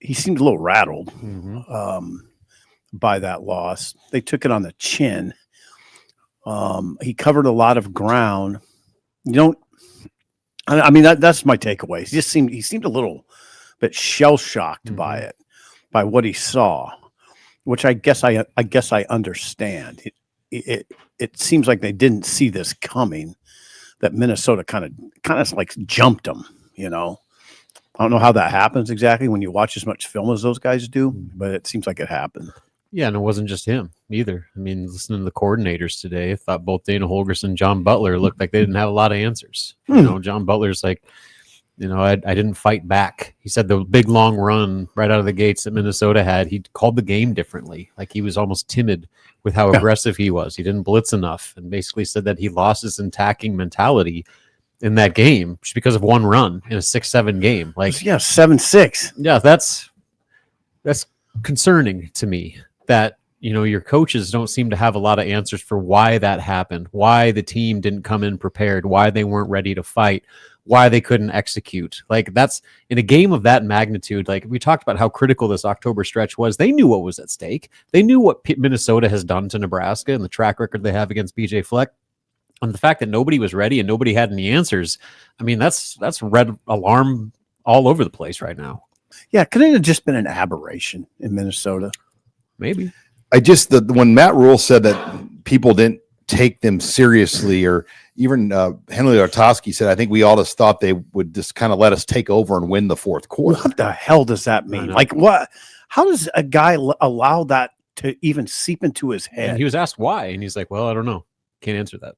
he seemed a little rattled Mm-hmm. by that loss. They took it on the chin. He covered a lot of ground. You don't. I mean, that's my takeaway. He seemed a little bit shell shocked by it, by what he saw, which I guess I understand. It seems like they didn't see this coming. That Minnesota kind of like jumped them. You know, I don't know how that happens exactly when you watch as much film as those guys do, but it seems like it happened. Yeah, and it wasn't just him either. I mean, listening to the coordinators today, I thought both Dana Holgorsen and John Butler looked like they didn't have a lot of answers. You know, John Butler's like, you know, I didn't fight back. He said the big long run right out of the gates that Minnesota had, he called the game differently. Like he was almost timid with how aggressive he was. He didn't blitz enough, and basically said that he lost his attacking mentality in that game just because of one run in a 6-7 game. Like, yeah, 7-6. Yeah, that's concerning to me. That, you know, your coaches don't seem to have a lot of answers for why that happened, why the team didn't come in prepared, why they weren't ready to fight, why they couldn't execute. Like, that's in a game of that magnitude. Like, we talked about how critical this October stretch was. They knew what was at stake. They knew what Minnesota has done to Nebraska and the track record they have against BJ Fleck. And the fact that nobody was ready and nobody had any answers, I mean, that's red alarm all over the place right now. Yeah, could it have just been an aberration in Minnesota? Maybe. When Matt Rule said that people didn't take them seriously, or even Henry Artoski said, I think we all just thought they would just kind of let us take over and win the fourth quarter. What the hell does that mean? Like, what? How does a guy allow that to even seep into his head? And he was asked why, and he's like, well, I don't know. Can't answer that.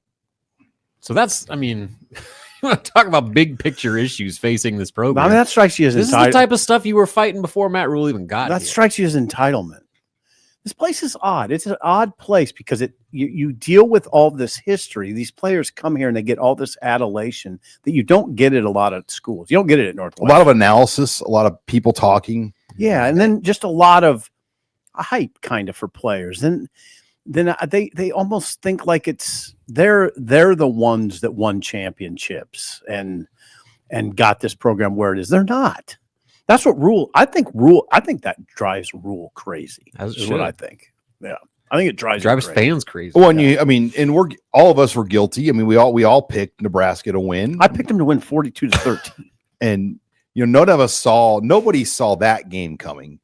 So that's, I mean, you want to talk about big picture issues facing this program. I mean, that strikes you as this is the type of stuff you were fighting before Matt Rule even got That here. strikes you as entitlement. This place is odd. It's an odd place because you deal with all this history. These players come here and they get all this adulation that you don't get at a lot of schools. You don't get it at Northwestern. A lot of analysis, a lot of people talking. Yeah, and then just a lot of hype kind of for players. Then they almost think like it's they're the ones that won championships and got this program where it is. They're not. That's what I think that drives Rule crazy. That's what I think. Yeah. I think it drives fans crazy. Well, and we're all of us were guilty. I mean, we all picked Nebraska to win. I picked them to win 42-13. And nobody saw that game coming.